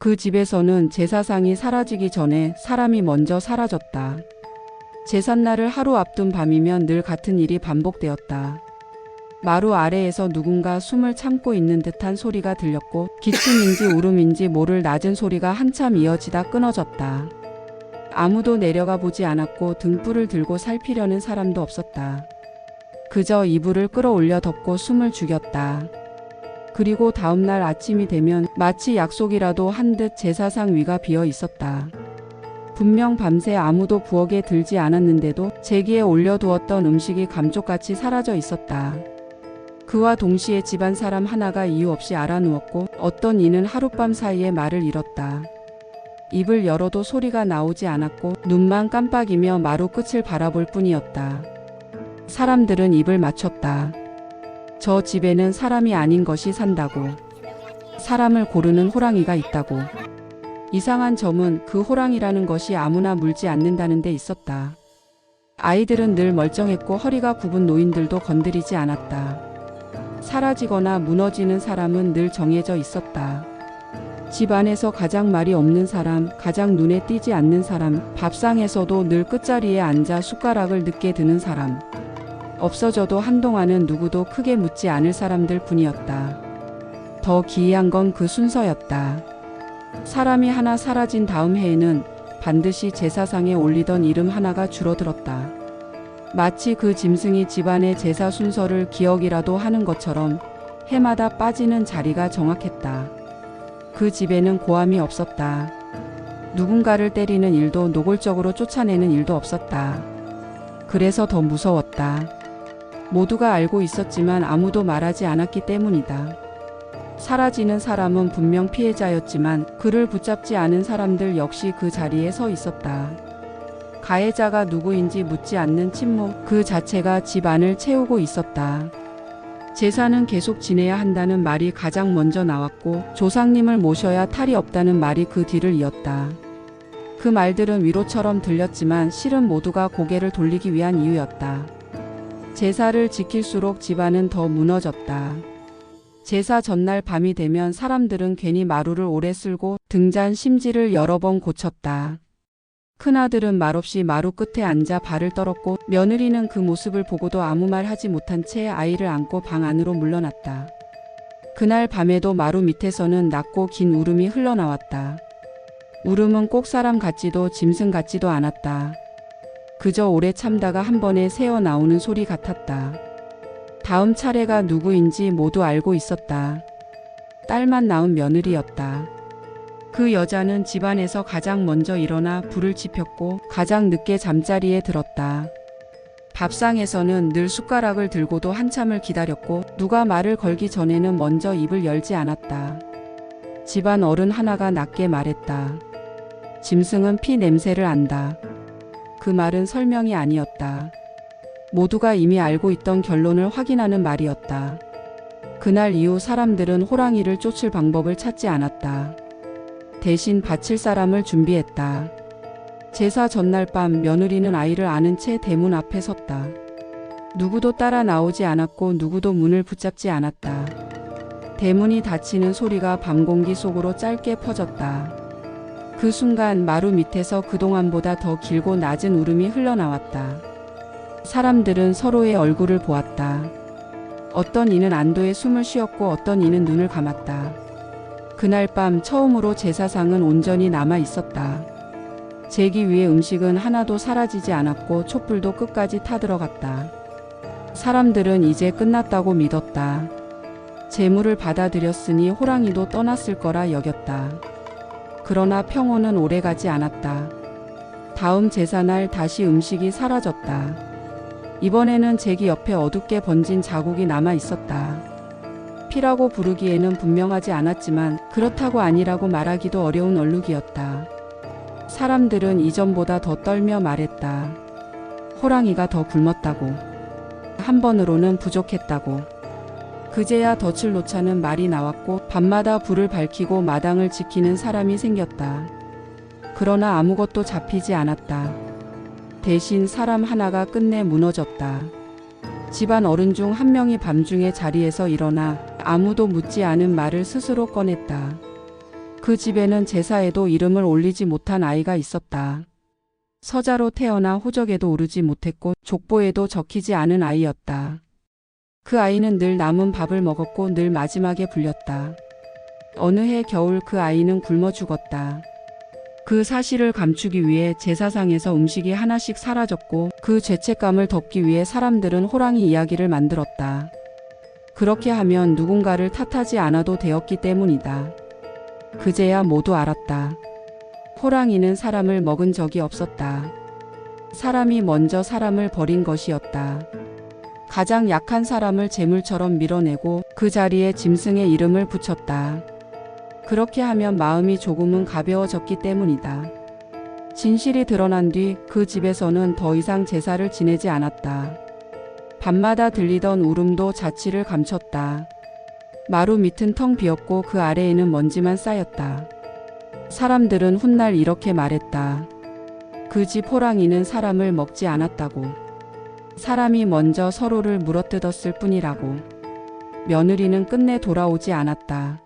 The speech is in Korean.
그 집에서는 제사상이 사라지기 전에 사람이 먼저 사라졌다. 제삿날을 하루 앞둔 밤이면 늘 같은 일이 반복되었다. 마루 아래에서 누군가 숨을 참고 있는 듯한 소리가 들렸고 기침인지 울음인지 모를 낮은 소리가 한참 이어지다 끊어졌다. 아무도 내려가 보지 않았고 등불을 들고 살피려는 사람도 없었다. 그저 이불을 끌어올려 덮고 숨을 죽였다. 그리고 다음날 아침이 되면 마치 약속이라도 한 듯 제사상 위가 비어 있었다. 분명 밤새 아무도 부엌에 들지 않았는데도 제기에 올려두었던 음식이 감쪽같이 사라져 있었다. 그와 동시에 집안 사람 하나가 이유 없이 알아누웠고 어떤 이는 하룻밤 사이에 말을 잃었다. 입을 열어도 소리가 나오지 않았고 눈만 깜빡이며 마루 끝을 바라볼 뿐이었다. 사람들은 입을 맞췄다. 저 집에는 사람이 아닌 것이 산다고. 사람을 고르는 호랑이가 있다고. 이상한 점은 그 호랑이라는 것이 아무나 물지 않는다는 데 있었다. 아이들은 늘 멀쩡했고 허리가 굽은 노인들도 건드리지 않았다. 사라지거나 무너지는 사람은 늘 정해져 있었다. 집 안에서 가장 말이 없는 사람, 가장 눈에 띄지 않는 사람, 밥상에서도 늘 끝자리에 앉아 숟가락을 늦게 드는 사람. 없어져도 한동안은 누구도 크게 묻지 않을 사람들 뿐이었다. 더 기이한 건 그 순서였다. 사람이 하나 사라진 다음 해에는 반드시 제사상에 올리던 이름 하나가 줄어들었다. 마치 그 짐승이 집안의 제사 순서를 기억이라도 하는 것처럼 해마다 빠지는 자리가 정확했다. 그 집에는 고함이 없었다. 누군가를 때리는 일도 노골적으로 쫓아내는 일도 없었다. 그래서 더 무서웠다. 모두가 알고 있었지만 아무도 말하지 않았기 때문이다. 사라지는 사람은 분명 피해자였지만 그를 붙잡지 않은 사람들 역시 그 자리에 서 있었다. 가해자가 누구인지 묻지 않는 침묵 그 자체가 집안을 채우고 있었다. 제사는 계속 지내야 한다는 말이 가장 먼저 나왔고 조상님을 모셔야 탈이 없다는 말이 그 뒤를 이었다. 그 말들은 위로처럼 들렸지만 실은 모두가 고개를 돌리기 위한 이유였다. 제사를 지킬수록 집안은 더 무너졌다. 제사 전날 밤이 되면 사람들은 괜히 마루를 오래 쓸고 등잔 심지를 여러 번 고쳤다. 큰아들은 말없이 마루 끝에 앉아 발을 떨었고 며느리는 그 모습을 보고도 아무 말 하지 못한 채 아이를 안고 방 안으로 물러났다. 그날 밤에도 마루 밑에서는 낮고 긴 울음이 흘러나왔다. 울음은 꼭 사람 같지도 짐승 같지도 않았다. 그저 오래 참다가 한 번에 새어 나오는 소리 같았다. 다음 차례가 누구인지 모두 알고 있었다. 딸만 낳은 며느리였다. 그 여자는 집안에서 가장 먼저 일어나 불을 지폈고 가장 늦게 잠자리에 들었다. 밥상에서는 늘 숟가락을 들고도 한참을 기다렸고 누가 말을 걸기 전에는 먼저 입을 열지 않았다. 집안 어른 하나가 낮게 말했다. 짐승은 피 냄새를 안다. 그 말은 설명이 아니었다. 모두가 이미 알고 있던 결론을 확인하는 말이었다. 그날 이후 사람들은 호랑이를 쫓을 방법을 찾지 않았다. 대신 바칠 사람을 준비했다. 제사 전날 밤 며느리는 아이를 안은 채 대문 앞에 섰다. 누구도 따라 나오지 않았고 누구도 문을 붙잡지 않았다. 대문이 닫히는 소리가 밤 공기 속으로 짧게 퍼졌다. 그 순간 마루 밑에서 그동안보다 더 길고 낮은 울음이 흘러나왔다. 사람들은 서로의 얼굴을 보았다. 어떤 이는 안도의 숨을 쉬었고 어떤 이는 눈을 감았다. 그날 밤 처음으로 제사상은 온전히 남아 있었다. 제기 위에 음식은 하나도 사라지지 않았고 촛불도 끝까지 타들어갔다. 사람들은 이제 끝났다고 믿었다. 재물을 받아들였으니 호랑이도 떠났을 거라 여겼다. 그러나 평온은 오래가지 않았다. 다음 제사날 다시 음식이 사라졌다. 이번에는 제기 옆에 어둡게 번진 자국이 남아 있었다. 피라고 부르기에는 분명하지 않았지만 그렇다고 아니라고 말하기도 어려운 얼룩이었다. 사람들은 이전보다 더 떨며 말했다. 호랑이가 더 굶었다고. 한 번으로는 부족했다고. 그제야 덫을 놓자는 말이 나왔고 밤마다 불을 밝히고 마당을 지키는 사람이 생겼다. 그러나 아무것도 잡히지 않았다. 대신 사람 하나가 끝내 무너졌다. 집안 어른 중 한 명이 밤중에 자리에서 일어나 아무도 묻지 않은 말을 스스로 꺼냈다. 그 집에는 제사에도 이름을 올리지 못한 아이가 있었다. 서자로 태어나 호적에도 오르지 못했고 족보에도 적히지 않은 아이였다. 그 아이는 늘 남은 밥을 먹었고 늘 마지막에 불렸다. 어느 해 겨울 그 아이는 굶어 죽었다. 그 사실을 감추기 위해 제사상에서 음식이 하나씩 사라졌고 그 죄책감을 덮기 위해 사람들은 호랑이 이야기를 만들었다. 그렇게 하면 누군가를 탓하지 않아도 되었기 때문이다. 그제야 모두 알았다. 호랑이는 사람을 먹은 적이 없었다. 사람이 먼저 사람을 버린 것이었다. 가장 약한 사람을 재물처럼 밀어내고 그 자리에 짐승의 이름을 붙였다. 그렇게 하면 마음이 조금은 가벼워졌기 때문이다. 진실이 드러난 뒤 그 집에서는 더 이상 제사를 지내지 않았다. 밤마다 들리던 울음도 자취를 감췄다. 마루 밑은 텅 비었고 그 아래에는 먼지만 쌓였다. 사람들은 훗날 이렇게 말했다. 그 집 호랑이는 사람을 먹지 않았다고. 사람이 먼저 서로를 물어뜯었을 뿐이라고. 며느리는 끝내 돌아오지 않았다.